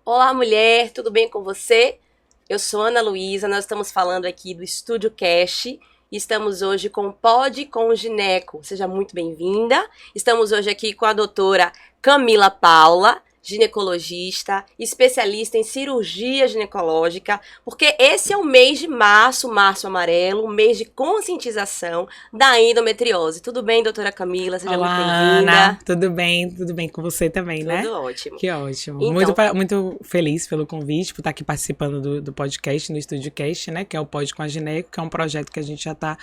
Olá, mulher, tudo bem com você? Eu sou Ana Luísa, nós estamos falando aqui do Estúdio Cash e estamos hoje com o Pod com Gineco. Seja muito bem-vinda. Estamos hoje aqui com a doutora Camila Paula, ginecologista, especialista em cirurgia ginecológica, porque esse é o mês de março, março amarelo, o mês de conscientização da endometriose. Tudo bem, doutora Camila? Seja Olá, muito Ana, bem-vinda. tudo bem com você também, né? Tudo ótimo. Que ótimo. Então, Muito feliz pelo convite, por estar aqui participando do podcast, no Estúdio Cast, né? Que é o Pod com a Gineco, que é um projeto que a gente já está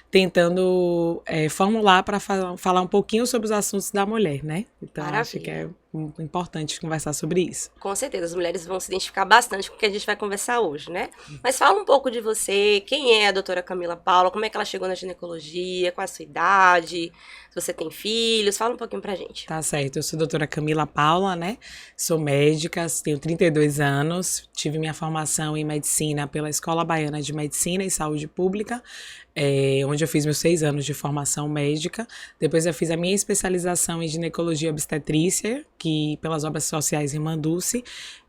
tentando formular para falar um pouquinho sobre os assuntos da mulher, né? Então, acho que maravilha. é importante conversar sobre isso. Com certeza, as mulheres vão se identificar bastante com o que a gente vai conversar hoje, né? Mas fala um pouco de você, quem é a doutora Camila Paula, como é que ela chegou na ginecologia, qual a sua idade, se você tem filhos, fala um pouquinho pra gente. Tá certo, eu sou a doutora Camila Paula, né? Sou médica, tenho 32 anos, tive minha formação em medicina pela Escola Baiana de Medicina e Saúde Pública, onde eu fiz meus 6 anos de formação médica. Depois eu fiz a minha especialização em ginecologia obstetrícia, que pelas obras sociais Irmã Dulce,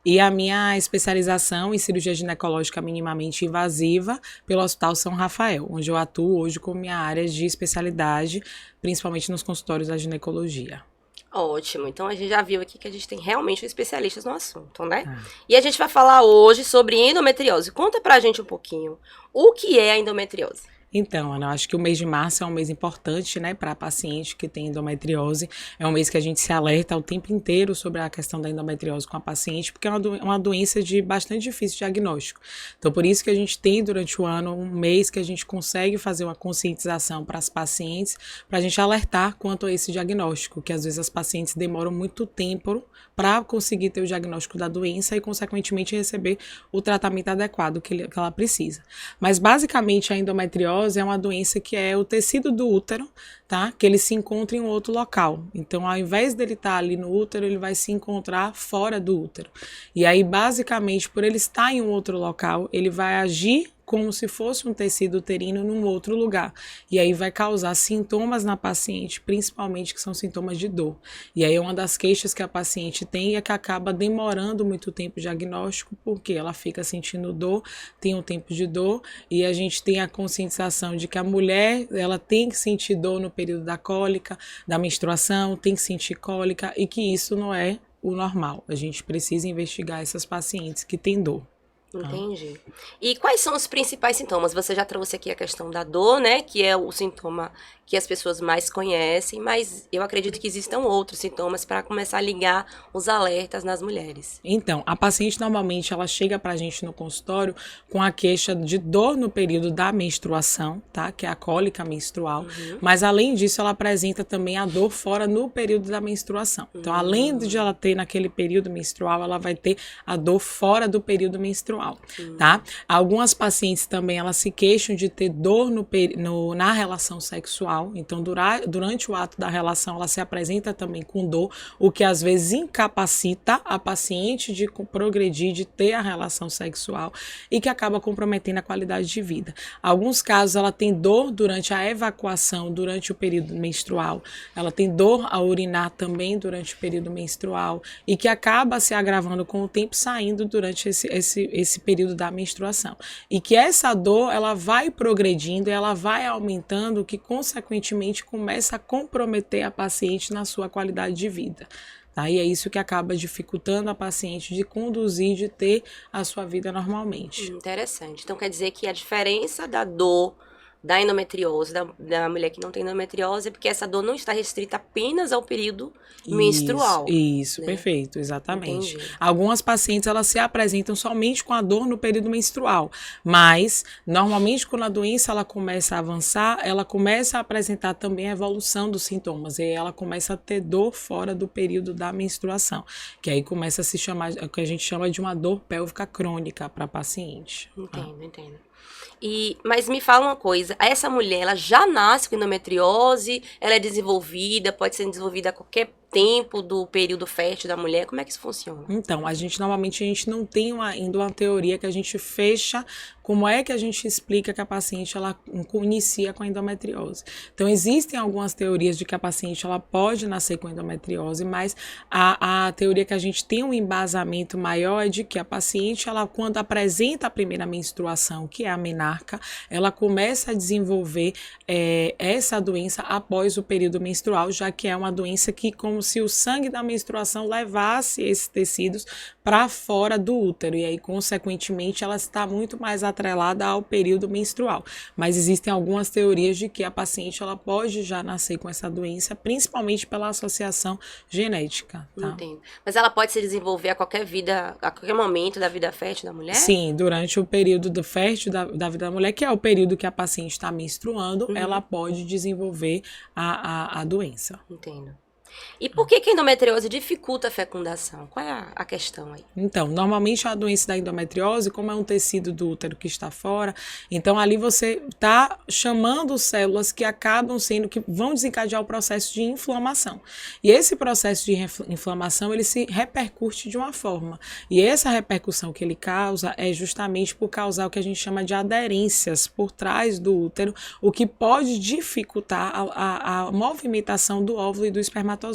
e a minha especialização em cirurgia ginecológica minimamente invasiva pelo Hospital São Rafael, onde eu atuo hoje com minha área de especialidade, principalmente nos consultórios da ginecologia. Ótimo, então a gente já viu aqui que a gente tem realmente especialistas no assunto, né? Ah. E a gente vai falar hoje sobre endometriose. Conta pra gente um pouquinho, o que é a endometriose? Então, Ana, eu acho que o mês de março é um mês importante, né, para paciente que tem endometriose. É um mês que a gente se alerta o tempo inteiro sobre a questão da endometriose com a paciente, porque é uma doença de bastante difícil diagnóstico. Então, por isso que a gente tem durante o ano um mês que a gente consegue fazer uma conscientização para as pacientes, para a gente alertar quanto a esse diagnóstico, que às vezes as pacientes demoram muito tempo para conseguir ter o diagnóstico da doença e, consequentemente, receber o tratamento adequado que ela precisa. Mas, basicamente, a endometriose é uma doença que é o tecido do útero, tá? Que ele se encontra em um outro local. Então, ao invés dele estar ali no útero, ele vai se encontrar fora do útero. E aí, basicamente, por ele estar em um outro local, ele vai agir como se fosse um tecido uterino num outro lugar. E aí vai causar sintomas na paciente, principalmente que são sintomas de dor. E aí uma das queixas que a paciente tem é que acaba demorando muito tempo o diagnóstico, porque ela fica sentindo dor, tem um tempo de dor, e a gente tem a conscientização de que a mulher, ela tem que sentir dor no período da cólica, da menstruação, tem que sentir cólica, e que isso não é o normal. A gente precisa investigar essas pacientes que têm dor. Entendi. E quais são os principais sintomas? Você já trouxe aqui a questão da dor, né? Que é o sintoma que as pessoas mais conhecem, mas eu acredito que existam outros sintomas para começar a ligar os alertas nas mulheres. Então, a paciente normalmente ela chega pra gente no consultório com a queixa de dor no período da menstruação, tá? Que é a cólica menstrual. Mas além disso, ela apresenta também a dor fora no período da menstruação. Então, além de ela ter naquele período menstrual, ela vai ter a dor fora do período menstrual, tá? Algumas pacientes também elas se queixam de ter dor na relação sexual. Então, durante o ato da relação, ela se apresenta também com dor, o que às vezes incapacita a paciente de progredir, de ter a relação sexual e que acaba comprometendo a qualidade de vida. Alguns casos, ela tem dor durante a evacuação, durante o período menstrual. Ela tem dor a urinar também durante o período menstrual e que acaba se agravando com o tempo saindo durante esse período da menstruação. E que essa dor, ela vai progredindo, ela vai aumentando, que consequentemente começa a comprometer a paciente na sua qualidade de vida. Tá? E é isso que acaba dificultando a paciente de conduzir, de ter a sua vida normalmente. Interessante. Então quer dizer que a diferença da dor da endometriose, da mulher que não tem endometriose, é porque essa dor não está restrita apenas ao período menstrual. Isso, né? perfeito, exatamente. Entendi. Algumas pacientes, elas se apresentam somente com a dor no período menstrual, mas, normalmente, quando a doença ela começa a avançar, ela começa a apresentar também a evolução dos sintomas, e aí ela começa a ter dor fora do período da menstruação, que aí começa a se chamar, o que a gente chama de uma dor pélvica crônica para a paciente. Entendo. Mas me fala uma coisa, essa mulher, ela já nasce com endometriose, ela é desenvolvida, pode ser desenvolvida a qualquer tempo do período fértil da mulher? Como é que isso funciona? Então, normalmente a gente não tem ainda uma teoria que a gente fecha como é que a gente explica que a paciente ela inicia com a endometriose. Então, existem algumas teorias de que a paciente ela pode nascer com endometriose, mas a teoria que a gente tem um embasamento maior é de que a paciente, ela, quando apresenta a primeira menstruação, que é a menarca, ela começa a desenvolver essa doença após o período menstrual, já que é uma doença que, como se o sangue da menstruação levasse esses tecidos para fora do útero, e aí, consequentemente, ela está muito mais atrelada ao período menstrual. Mas existem algumas teorias de que a paciente ela pode já nascer com essa doença, principalmente pela associação genética. Tá? Entendo. Mas ela pode se desenvolver a qualquer momento da vida fértil da mulher? Sim, durante o período do fértil da vida da mulher, que é o período que a paciente está menstruando, ela pode desenvolver a doença. Entendo. E por que a endometriose dificulta a fecundação? Qual é a questão aí? Então, normalmente a doença da endometriose, como é um tecido do útero que está fora, então ali você está chamando células que que vão desencadear o processo de inflamação. E esse processo de inflamação, ele se repercute de uma forma. E essa repercussão que ele causa é justamente por causar o que a gente chama de aderências por trás do útero, o que pode dificultar a movimentação do óvulo e do espermatozoide.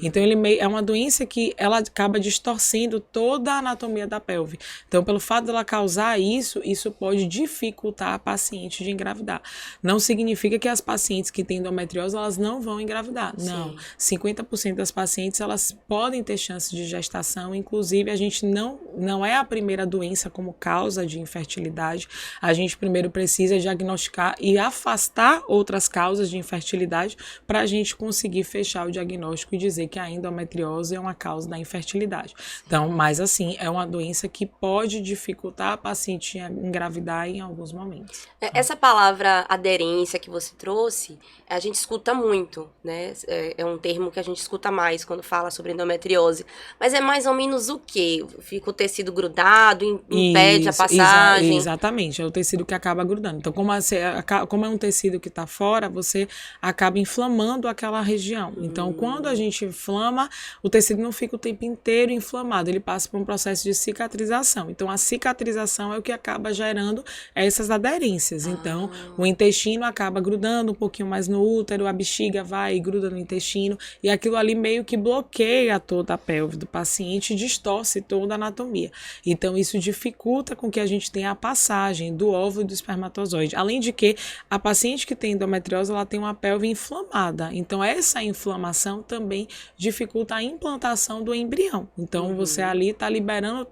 Então, é uma doença que ela acaba distorcendo toda a anatomia da pelve. Então, pelo fato dela causar isso pode dificultar a paciente de engravidar. Não significa que as pacientes que têm endometriose, elas não vão engravidar. Sim. Não. 50% das pacientes, elas podem ter chance de gestação. Inclusive, a gente não é a primeira doença como causa de infertilidade. A gente primeiro precisa diagnosticar e afastar outras causas de infertilidade para a gente conseguir fechar o diagnóstico e dizer que a endometriose é uma causa da infertilidade. Então, mas assim, é uma doença que pode dificultar a paciente engravidar em alguns momentos. Essa palavra aderência que você trouxe, a gente escuta muito, né? É um termo que a gente escuta mais quando fala sobre endometriose. Mas é mais ou menos o quê? Fica o tecido grudado, impede a passagem? Exatamente, é o tecido que acaba grudando. Então, como é um tecido que está fora, você acaba inflamando aquela região. Então, quando a gente inflama, o tecido não fica o tempo inteiro inflamado, ele passa por um processo de cicatrização. Então, a cicatrização é o que acaba gerando essas aderências. Então, o intestino acaba grudando um pouquinho mais no útero, a bexiga vai e gruda no intestino, e aquilo ali meio que bloqueia toda a pelve do paciente e distorce toda a anatomia. Então, isso dificulta com que a gente tenha a passagem do óvulo e do espermatozoide. Além de que, a paciente que tem endometriose, ela tem uma pelve inflamada. Então, essa inflamação também dificulta a implantação do embrião. Então, você ali está liberando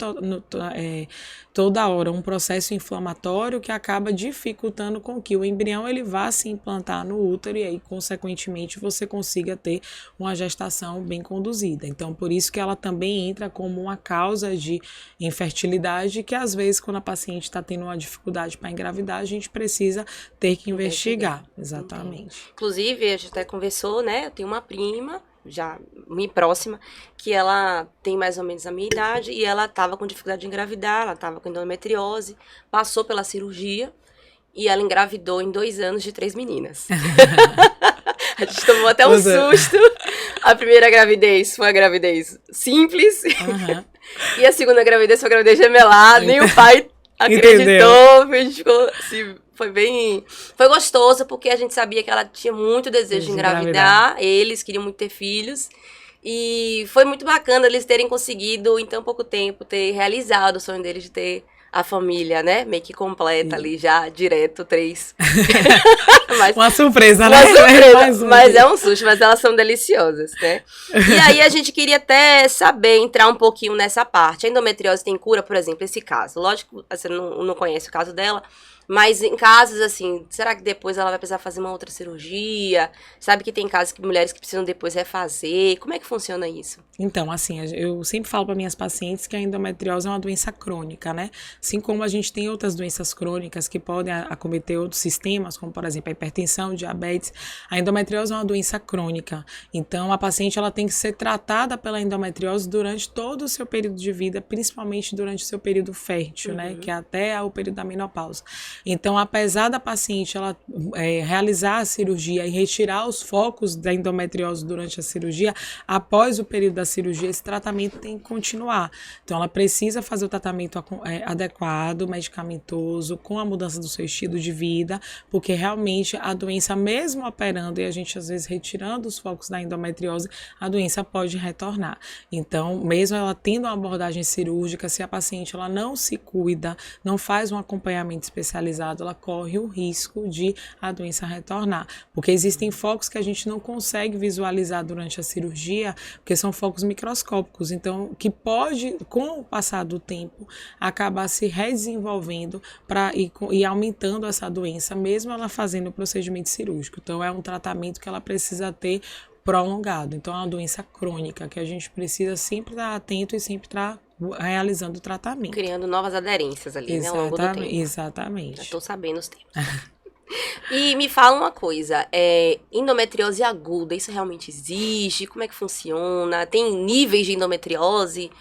toda hora um processo inflamatório que acaba dificultando com que o embrião ele vá se implantar no útero e aí, consequentemente, você consiga ter uma gestação bem conduzida. Então, por isso que ela também entra como uma causa de infertilidade que, às vezes, quando a paciente está tendo uma dificuldade para engravidar, a gente precisa ter que investigar. Exatamente. Entendi. Inclusive, a gente até conversou, né? Eu tenho uma prima, já muito próxima, que ela tem mais ou menos a minha idade e ela estava com dificuldade de engravidar, ela estava com endometriose, passou pela cirurgia e ela engravidou em 2 anos de 3 meninas. A gente tomou até um susto. A primeira gravidez foi a gravidez simples e a segunda gravidez foi a gravidez gemelada, nem o pai acreditou. A gente ficou assim, foi gostoso porque a gente sabia que ela tinha muito desejo de engravidar, eles queriam muito ter filhos. E foi muito bacana eles terem conseguido, em tão pouco tempo, ter realizado o sonho deles de ter a família, né? Meio que completa ali, já direto, 3. Uma surpresa, né? Mas é um susto, mas elas são deliciosas, né? E aí a gente queria até saber, entrar um pouquinho nessa parte. A endometriose tem cura, por exemplo, esse caso. Lógico que você não conhece o caso dela, mas em casos assim, será que depois ela vai precisar fazer uma outra cirurgia? Sabe que tem casos que mulheres que precisam depois refazer. Como é que funciona isso? Então, assim, eu sempre falo para minhas pacientes que a endometriose é uma doença crônica, né? Assim como a gente tem outras doenças crônicas que podem acometer outros sistemas, como, por exemplo, a hipertensão, diabetes, a endometriose é uma doença crônica. Então, a paciente ela tem que ser tratada pela endometriose durante todo o seu período de vida, principalmente durante o seu período fértil, né? Que é até o período da menopausa. Então, apesar da paciente ela realizar a cirurgia e retirar os focos da endometriose durante a cirurgia, após o período da cirurgia, esse tratamento tem que continuar. Então, ela precisa fazer o tratamento adequado, medicamentoso, com a mudança do seu estilo de vida, porque realmente a doença, mesmo operando e a gente às vezes retirando os focos da endometriose, a doença pode retornar. Então, mesmo ela tendo uma abordagem cirúrgica, se a paciente ela não se cuida, não faz um acompanhamento especializado, ela corre o risco de a doença retornar, porque existem focos que a gente não consegue visualizar durante a cirurgia, porque são focos microscópicos, então que pode, com o passar do tempo, acabar se redesenvolvendo para ir aumentando essa doença, mesmo ela fazendo o procedimento cirúrgico. Então, é um tratamento que ela precisa ter prolongado. Então, é uma doença crônica que a gente precisa sempre estar atento e sempre estar realizando o tratamento. Criando novas aderências ali, né, ao longo do tempo. Exatamente. Já estou sabendo os tempos. E me fala uma coisa, endometriose aguda, isso realmente existe? Como é que funciona? Tem níveis de endometriose?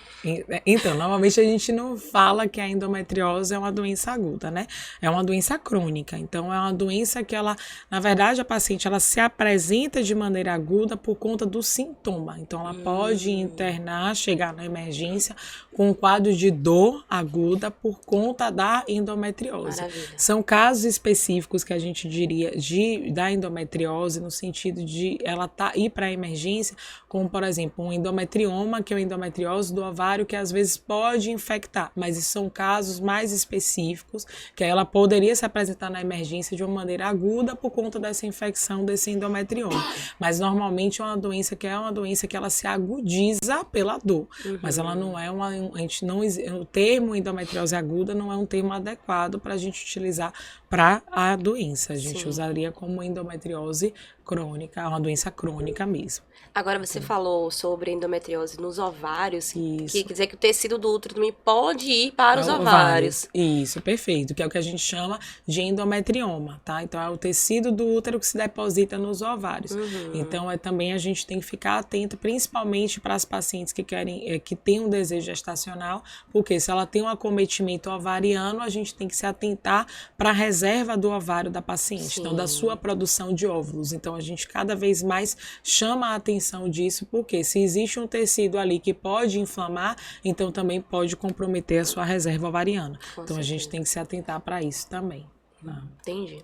Então, normalmente a gente não fala que a endometriose é uma doença aguda, né? É uma doença crônica. Então, é uma doença que ela, na verdade, a paciente, ela se apresenta de maneira aguda por conta do sintoma. Então, ela pode internar, chegar na emergência com um quadro de dor aguda por conta da endometriose. Maravilha. São casos específicos que a gente diria da endometriose, no sentido de ela ir para a emergência, como, por exemplo, um endometrioma, que é uma endometriose do ovário, que às vezes pode infectar, mas esses são casos mais específicos, que ela poderia se apresentar na emergência de uma maneira aguda por conta dessa infecção desse endometrioma. Mas normalmente é uma doença que ela se agudiza pela dor, mas ela não é o termo endometriose aguda não é um termo adequado para a gente utilizar para a doença. A gente usaria como endometriose crônica, uma doença crônica mesmo. Agora, você falou sobre endometriose nos ovários, Isso. que quer dizer que o tecido do útero também pode ir para os ovários. Isso, perfeito, que é o que a gente chama de endometrioma, tá? Então, é o tecido do útero que se deposita nos ovários. Então, também a gente tem que ficar atento, principalmente para as pacientes que têm um desejo gestacional, porque se ela tem um acometimento ovariano, a gente tem que se atentar para a reserva do ovário da paciente, então da sua produção de óvulos. Então, a gente cada vez mais chama a atenção disso, porque se existe um tecido ali que pode inflamar, então também pode comprometer a sua reserva ovariana. Então, a gente tem que se atentar para isso também. Entendi.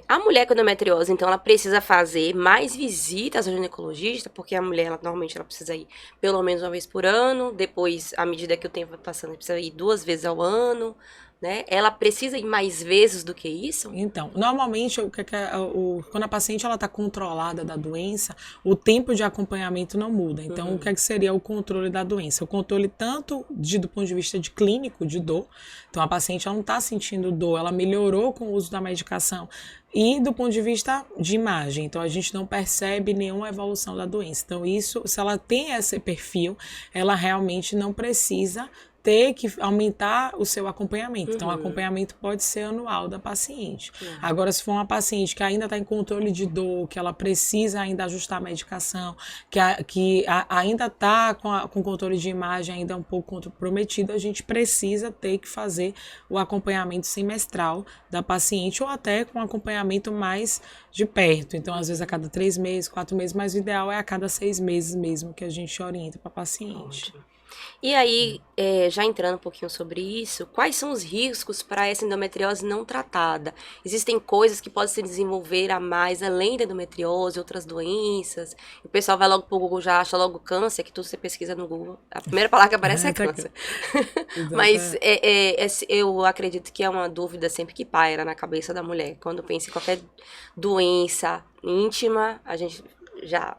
A mulher com endometriose, então, ela precisa fazer mais visitas ao ginecologista, porque a mulher, normalmente, ela precisa ir pelo menos uma vez por ano, depois, à medida que o tempo vai passando, ela precisa ir 2 vezes ao ano, né? Ela precisa ir mais vezes do que isso? Então, normalmente, quando a paciente está controlada da doença, o tempo de acompanhamento não muda. Então, o que seria o controle da doença? O controle tanto do ponto de vista de clínico, de dor. Então, a paciente não está sentindo dor, ela melhorou com o uso da medicação. E do ponto de vista de imagem, então a gente não percebe nenhuma evolução da doença. Então, isso, se ela tem esse perfil, ela realmente não precisa ter que aumentar o seu acompanhamento. Então, o acompanhamento pode ser anual da paciente. Agora, se for uma paciente que ainda está em controle de dor, que ela precisa ainda ajustar a medicação, que ainda está com controle de imagem ainda um pouco comprometido, a gente precisa ter que fazer o acompanhamento semestral da paciente ou até com acompanhamento mais de perto. Então, às vezes, a cada 3 meses, 4 meses, mas o ideal é a cada 6 meses mesmo que a gente orienta para a paciente. Ótimo. E aí, já entrando um pouquinho sobre isso, quais são os riscos para essa endometriose não tratada? Existem coisas que podem se desenvolver a mais, além da endometriose, outras doenças? O pessoal vai logo pro Google, já acha logo câncer, que tudo você pesquisa no Google. A primeira palavra que aparece é câncer. Mas eu acredito que é uma dúvida sempre que paira na cabeça da mulher. Quando pensa em qualquer doença íntima, a gente já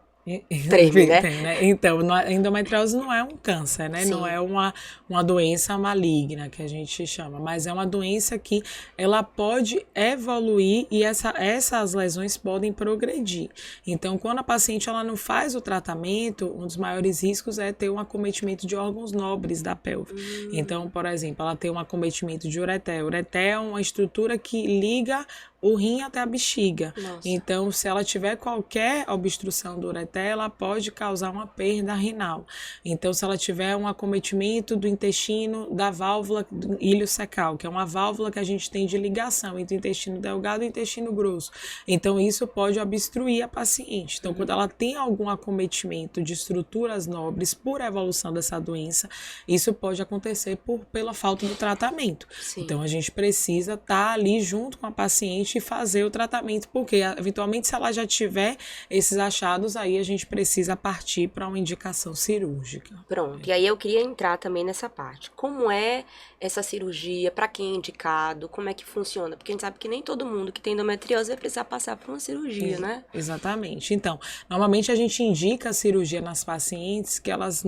treme, né? Então, a endometriose não é um câncer, né? Sim. Não é uma doença maligna, que a gente chama, mas é uma doença que ela pode evoluir e essas lesões podem progredir. Então, quando a paciente ela não faz o tratamento, um dos maiores riscos é ter um acometimento de órgãos nobres da pelve. Então, por exemplo, ela tem um acometimento de ureter. O ureter é uma estrutura que liga o rim até a bexiga. Nossa. Então, se ela tiver qualquer obstrução do ureter, ela pode causar uma perda renal. Então, se ela tiver um acometimento do intestino da válvula iliocecal, que é uma válvula que a gente tem de ligação entre o intestino delgado e o intestino grosso. Então, isso pode obstruir a paciente. Então, quando ela tem algum acometimento de estruturas nobres por evolução dessa doença, isso pode acontecer pela falta do tratamento. Sim. Então, a gente precisa estar ali junto com a paciente e fazer o tratamento, porque, eventualmente, se ela já tiver esses achados, aí a gente precisa partir para uma indicação cirúrgica. Pronto, e aí eu queria entrar também nessa parte. Como é essa cirurgia? Para quem é indicado? Como é que funciona? Porque a gente sabe que nem todo mundo que tem endometriose vai precisar passar por uma cirurgia, né? Exatamente. Então, normalmente a gente indica a cirurgia nas pacientes que elas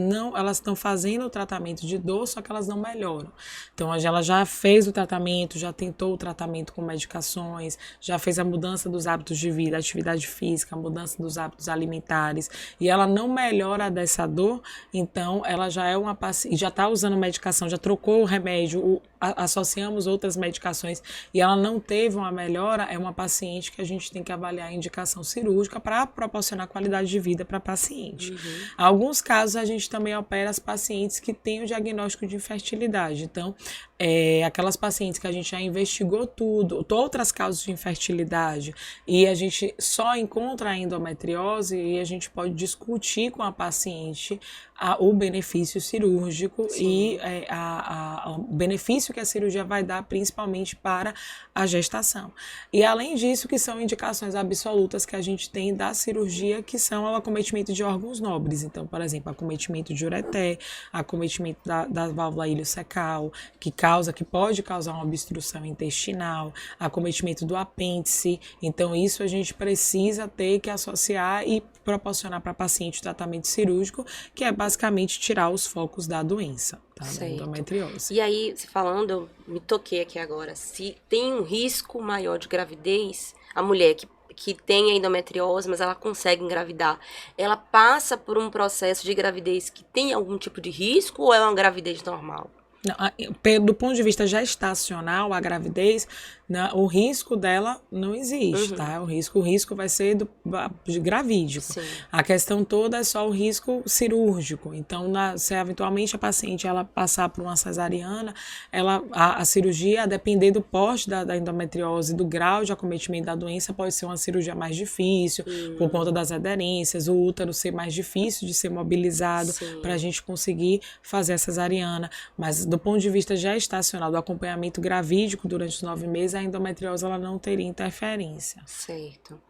estão fazendo o tratamento de dor, só que elas não melhoram. Então, ela já fez o tratamento, já tentou o tratamento com medicações, já fez a mudança dos hábitos de vida, atividade física, a mudança dos hábitos alimentares, e ela não melhora dessa dor, então ela já é uma paciente, já está usando medicação, já trocou o remédio, associamos outras medicações e ela não teve uma melhora, é uma paciente que a gente tem que avaliar a indicação cirúrgica para proporcionar qualidade de vida para a paciente. Em alguns casos a gente também opera as pacientes que têm o diagnóstico de infertilidade. Então, aquelas pacientes que a gente já investigou tudo, outras causas de infertilidade, e a gente só encontra a endometriose, e a gente pode discutir com a paciente o benefício cirúrgico. Sim. E o benefício que a cirurgia vai dar principalmente para a gestação. E além disso, que são indicações absolutas que a gente tem da cirurgia, que são o acometimento de órgãos nobres. Então, por exemplo, acometimento de ureter, acometimento da válvula iliocecal, que pode causar uma obstrução intestinal, acometimento do apêndice. Então, isso a gente precisa ter que associar e proporcionar para a paciente o tratamento cirúrgico, que é basicamente tirar os focos da doença, tá? Da endometriose. E aí, se falando, eu me toquei aqui agora, se tem um risco maior de gravidez, a mulher que tem a endometriose, mas ela consegue engravidar, ela passa por um processo de gravidez que tem algum tipo de risco ou é uma gravidez normal? Não, do ponto de vista gestacional, a gravidez, o risco dela não existe, tá? O risco vai ser gravídico. Sim. A questão toda é só o risco cirúrgico. Então, se eventualmente a paciente ela passar por uma cesariana, a cirurgia, a depender do porte da endometriose, do grau de acometimento da doença, pode ser uma cirurgia mais difícil, por conta das aderências, o útero ser mais difícil de ser mobilizado para a gente conseguir fazer a cesariana. Mas do ponto de vista gestacional, do acompanhamento gravídico durante os 9 meses, a endometriose ela não teria interferência. Certo.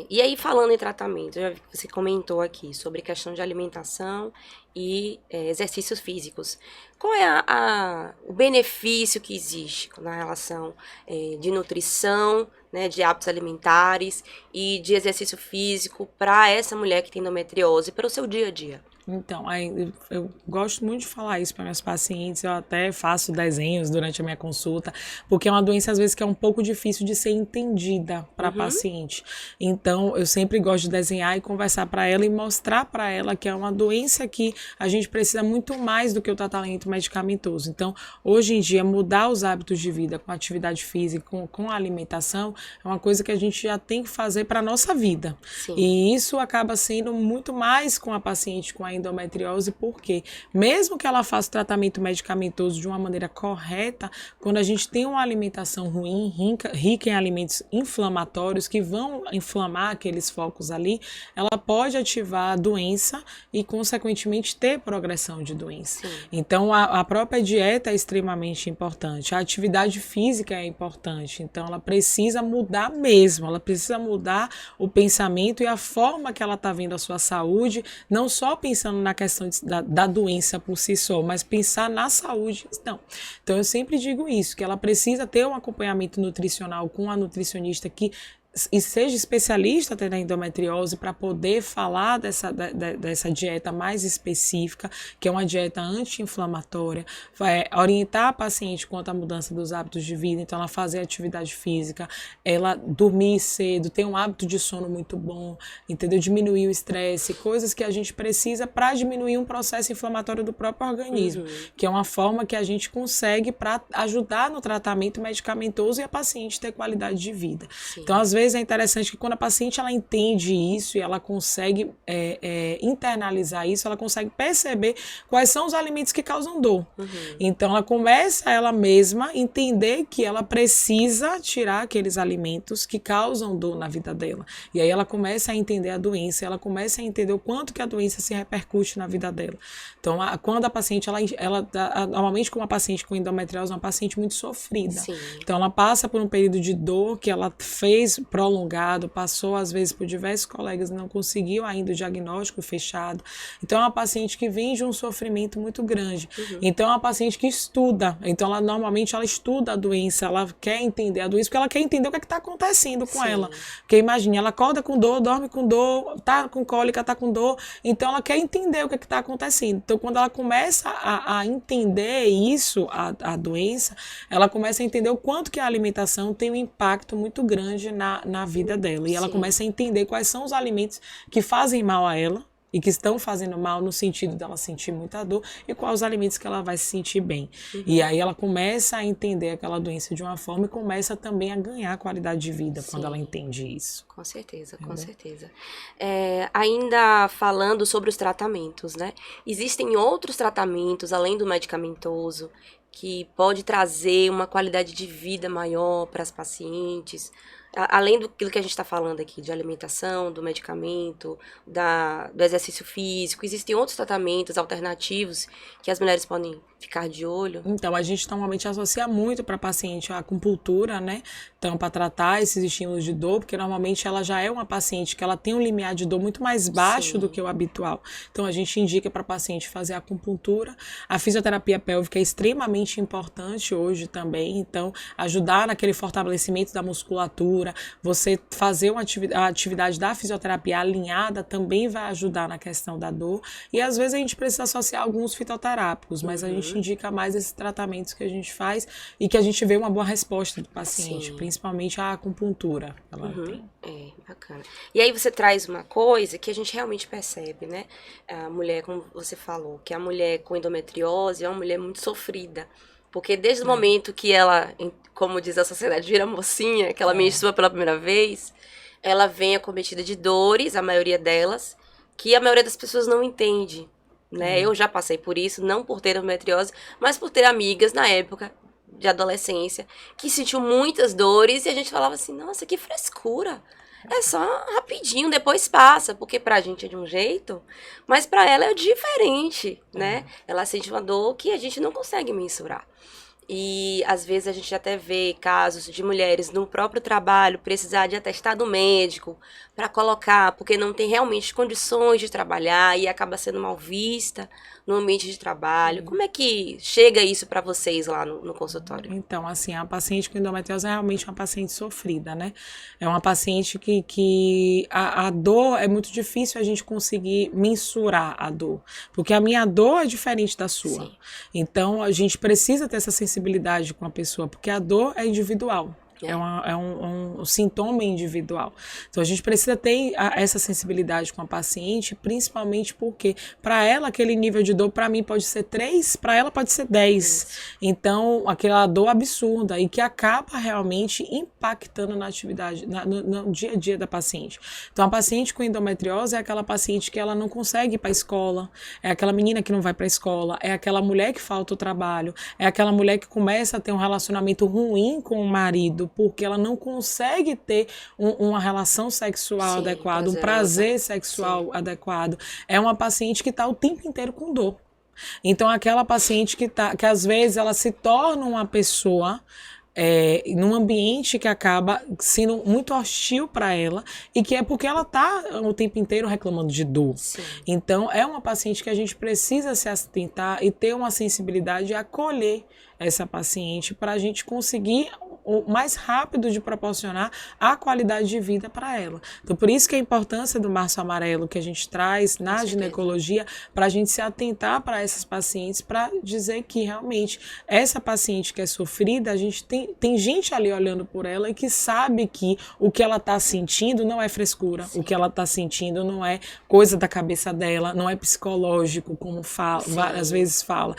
E aí, falando em tratamento, já vi que você comentou aqui sobre questão de alimentação e exercícios físicos. Qual é o benefício que existe na relação de nutrição, né, de hábitos alimentares e de exercício físico para essa mulher que tem endometriose, para o seu dia a dia? Então, eu gosto muito de falar isso para minhas pacientes, eu até faço desenhos durante a minha consulta, porque é uma doença, às vezes, que é um pouco difícil de ser entendida para a paciente. Então, eu sempre gosto de desenhar e conversar para ela e mostrar para ela que é uma doença que a gente precisa muito mais do que o tratamento medicamentoso. Então, hoje em dia, mudar os hábitos de vida com atividade física, com a alimentação, é uma coisa que a gente já tem que fazer para a nossa vida. Sim. E isso acaba sendo muito mais com a paciente com a endometriose, porque mesmo que ela faça o tratamento medicamentoso de uma maneira correta, quando a gente tem uma alimentação ruim, rica em alimentos inflamatórios que vão inflamar aqueles focos ali, ela pode ativar a doença e, consequentemente, ter progressão de doença. Sim. Então, a própria dieta é extremamente importante, a atividade física é importante, então ela precisa mudar mesmo, ela precisa mudar o pensamento e a forma que ela está vendo a sua saúde, não só pensando na questão da doença por si só, mas pensar na saúde. Não. Então, eu sempre digo isso, que ela precisa ter um acompanhamento nutricional com a nutricionista que e seja especialista até na endometriose para poder falar dessa dieta mais específica, que é uma dieta anti-inflamatória, vai orientar a paciente quanto à mudança dos hábitos de vida, então ela fazer atividade física, ela dormir cedo, ter um hábito de sono muito bom, entendeu? Diminuir o estresse, coisas que a gente precisa para diminuir um processo inflamatório do próprio organismo, que é uma forma que a gente consegue para ajudar no tratamento medicamentoso e a paciente ter qualidade de vida. Sim. Então, às vezes, é interessante que quando a paciente ela entende isso e ela consegue internalizar isso, ela consegue perceber quais são os alimentos que causam dor. Então, ela começa ela mesma a entender que ela precisa tirar aqueles alimentos que causam dor na vida dela. E aí ela começa a entender a doença, ela começa a entender o quanto que a doença se repercute na vida dela. Então, quando a paciente, normalmente com uma paciente com endometriose, é uma paciente muito sofrida. Sim. Então, ela passa por um período de dor que ela fez prolongado, passou às vezes por diversos colegas, não conseguiu ainda o diagnóstico fechado. Então é uma paciente que vem de um sofrimento muito grande. Então é uma paciente que estuda. Então normalmente ela estuda a doença, ela quer entender a doença, porque ela quer entender o que está acontecendo com ela. Porque imagine, ela acorda com dor, dorme com dor, tá com cólica, tá com dor, então ela quer entender o que está acontecendo. Então quando ela começa a entender isso, a doença, ela começa a entender o quanto que a alimentação tem um impacto muito grande na vida dela. E ela começa a entender quais são os alimentos que fazem mal a ela e que estão fazendo mal no sentido dela sentir muita dor e quais os alimentos que ela vai se sentir bem. E aí ela começa a entender aquela doença de uma forma e começa também a ganhar qualidade de vida quando ela entende isso. Com certeza, com certeza. Ainda falando sobre os tratamentos, né? Existem outros tratamentos, além do medicamentoso, que pode trazer uma qualidade de vida maior para as pacientes, além do que a gente está falando aqui, de alimentação, do medicamento, do exercício físico, existem outros tratamentos alternativos que as mulheres podem ficar de olho? Então, a gente normalmente associa muito para a paciente a acupuntura, né? Então, para tratar esses estímulos de dor, porque normalmente ela já é uma paciente que ela tem um limiar de dor muito mais baixo do que o habitual. Então, a gente indica para a paciente fazer a acupuntura. A fisioterapia pélvica é extremamente importante hoje também. Então, ajudar naquele fortalecimento da musculatura, você fazer a atividade da fisioterapia alinhada também vai ajudar na questão da dor. E, às vezes, a gente precisa associar alguns fitoterápicos, mas a gente indica mais esses tratamentos que a gente faz e que a gente vê uma boa resposta do paciente, principalmente a acupuntura que ela tem. Bacana. E aí você traz uma coisa que a gente realmente percebe, né? A mulher, como você falou, que a mulher com endometriose é uma mulher muito sofrida. Porque desde o momento que ela, como diz a sociedade, vira mocinha, que ela menstrua pela primeira vez, ela vem acometida de dores, a maioria delas, que a maioria das pessoas não entende. Né? Eu já passei por isso, não por ter endometriose, mas por ter amigas na época de adolescência que sentiu muitas dores e a gente falava assim, nossa, que frescura, é só rapidinho, depois passa, porque pra gente é de um jeito, mas pra ela é diferente, né? Ela sente uma dor que a gente não consegue mensurar. E às vezes a gente até vê casos de mulheres no próprio trabalho precisar de atestado médico para colocar, porque não tem realmente condições de trabalhar e acaba sendo mal vista no ambiente de trabalho. Como é que chega isso para vocês lá no consultório? Então, assim, a paciente com endometriose é realmente uma paciente sofrida, né? É uma paciente que a dor é muito difícil a gente conseguir mensurar a dor, porque a minha dor é diferente da sua. Sim. Então, a gente precisa ter essa sensibilidade com a pessoa, porque a dor é individual. É um sintoma individual. Então, a gente precisa ter essa sensibilidade com a paciente, principalmente porque, para ela, aquele nível de dor, para mim, pode ser 3, para ela pode ser 10. Então, aquela dor absurda e que acaba realmente impactando na atividade, no dia a dia da paciente. Então, a paciente com endometriose é aquela paciente que ela não consegue ir para a escola, é aquela menina que não vai para a escola, é aquela mulher que falta o trabalho, é aquela mulher que começa a ter um relacionamento ruim com o marido, porque ela não consegue ter uma relação sexual adequada, um prazer sexual adequado. É uma paciente que está o tempo inteiro com dor. Então, aquela paciente que às vezes ela se torna uma pessoa num ambiente que acaba sendo muito hostil para ela e que é porque ela está o tempo inteiro reclamando de dor. Sim. Então, é uma paciente que a gente precisa se atentar e ter uma sensibilidade e acolher essa paciente para a gente conseguir o mais rápido de proporcionar a qualidade de vida para ela. Então, por isso que a importância do Março Amarelo que a gente traz na ginecologia, para a gente se atentar para essas pacientes, para dizer que realmente essa paciente que é sofrida, a gente tem gente ali olhando por ela e que sabe que o que ela está sentindo não é frescura, o que ela está sentindo não é coisa da cabeça dela, não é psicológico, como várias vezes fala.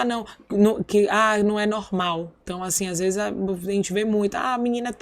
Não é normal. Então, assim, às vezes a gente vê muito, a menina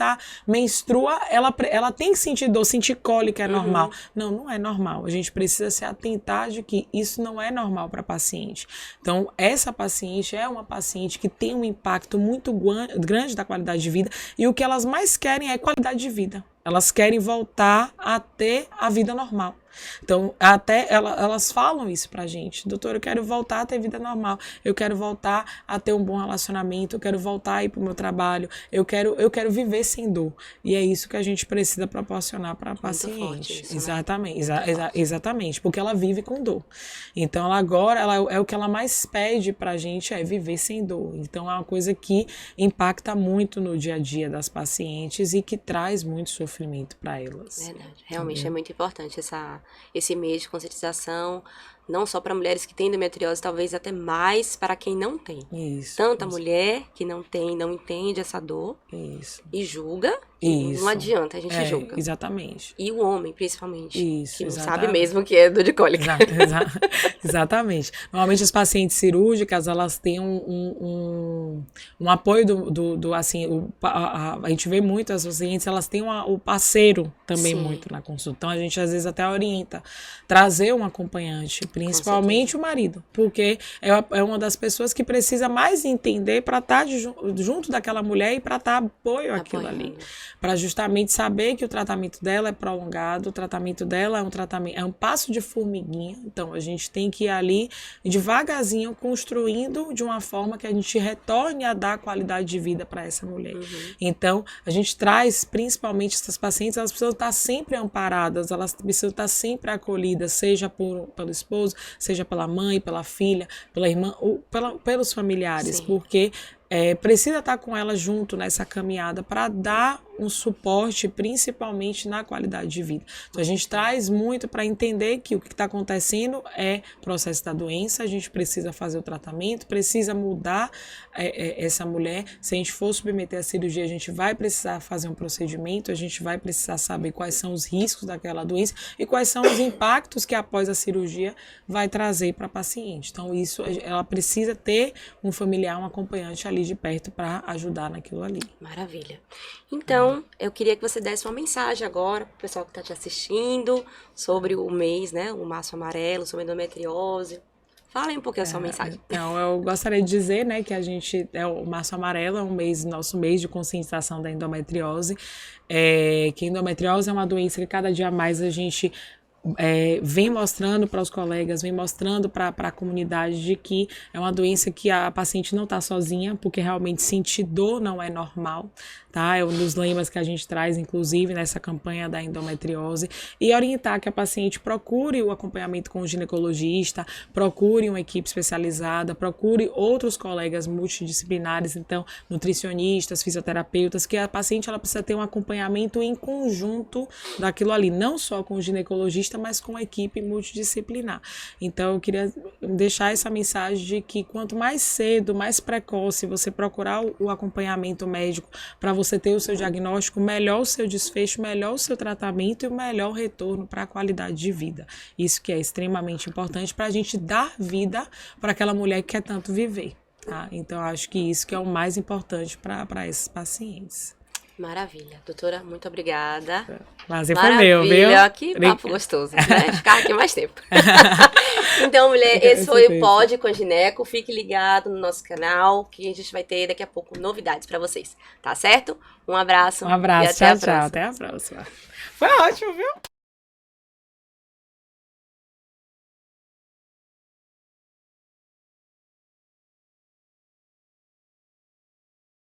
menstrua, ela tem que sentir dor, sentir cólica é normal. Não é normal. A gente precisa se atentar de que isso não é normal para a paciente. Então, essa paciente é uma paciente que tem um impacto muito grande da qualidade de vida e o que elas mais querem é qualidade de vida. Elas querem voltar a ter a vida normal. Então, até elas falam isso pra gente. Doutor, eu quero voltar a ter vida normal. Eu quero voltar a ter um bom relacionamento. Eu quero voltar a ir pro meu trabalho. Eu quero viver sem dor. E é isso que a gente precisa proporcionar para a paciente. Isso, exatamente, né? Exatamente, porque ela vive com dor. Então, é o que ela mais pede pra gente, é viver sem dor. Então, é uma coisa que impacta muito no dia a dia das pacientes e que traz muito sofrimento para elas. Verdade. Realmente é muito importante esse mês de conscientização, não só para mulheres que têm endometriose, talvez até mais para quem não tem. Isso. Tanta mulher que não tem, não entende essa dor e julga. Isso. Não adianta, a gente julga. Exatamente. E o homem, principalmente, Isso, que não exatamente. sabe mesmo que é dor de cólica. Exatamente. Normalmente as pacientes cirúrgicas, elas têm um apoio a gente vê muito as pacientes, elas têm o parceiro também muito na consulta. Então a gente às vezes até orienta trazer um acompanhante, principalmente o marido, porque é uma das pessoas que precisa mais entender para estar junto daquela mulher e para dar apoio àquilo ali. Para justamente saber que o tratamento dela é prolongado, o tratamento dela é um passo de formiguinha. Então, a gente tem que ir ali devagarzinho construindo de uma forma que a gente retorne a dar qualidade de vida para essa mulher. Então, a gente traz principalmente essas pacientes, elas precisam estar sempre amparadas, elas precisam estar sempre acolhidas, seja pelo esposo, seja pela mãe, pela filha, pela irmã, ou pelos familiares, porque precisa estar com ela junto nessa caminhada para dar um suporte, principalmente na qualidade de vida. Então, a gente traz muito para entender que o que está acontecendo é processo da doença, a gente precisa fazer o tratamento, precisa mudar essa mulher. Se a gente for submeter a cirurgia, a gente vai precisar fazer um procedimento, a gente vai precisar saber quais são os riscos daquela doença e quais são os impactos que após a cirurgia vai trazer para a paciente. Então, ela precisa ter um familiar, um acompanhante ali de perto para ajudar naquilo ali. Maravilha. Então, eu queria que você desse uma mensagem agora para o pessoal que está te assistindo sobre o mês, né? O Março Amarelo, sobre endometriose. Fala aí um pouquinho a sua mensagem. Então, eu gostaria de dizer, né, que o Março Amarelo é nosso mês de conscientização da endometriose. Que a endometriose é uma doença que cada dia mais a gente vem mostrando para os colegas, vem mostrando para a comunidade de que é uma doença que a paciente não está sozinha, porque realmente sentir dor não é normal, tá? É um dos lemas que a gente traz, inclusive, nessa campanha da endometriose, e orientar que a paciente procure o acompanhamento com o ginecologista, procure uma equipe especializada, procure outros colegas multidisciplinares, então, nutricionistas, fisioterapeutas, que a paciente ela precisa ter um acompanhamento em conjunto daquilo ali, não só com o ginecologista, mas com a equipe multidisciplinar. Então, eu queria deixar essa mensagem de que quanto mais cedo, mais precoce você procurar o acompanhamento médico para você ter o seu diagnóstico, melhor o seu desfecho, melhor o seu tratamento e o melhor retorno para a qualidade de vida. Isso que é extremamente importante para a gente dar vida para aquela mulher que quer tanto viver. Tá? Então, acho que isso que é o mais importante para esses pacientes. Maravilha. Doutora, muito obrigada. Prazer foi meu, viu? Que papo gostoso, né? Ficar aqui mais tempo. Então, mulher, esse foi o Pode com Gineco. Fique ligado no nosso canal, que a gente vai ter daqui a pouco novidades pra vocês. Tá certo? Um abraço. Um abraço. Tchau, tchau. Até a próxima. Foi ótimo, viu?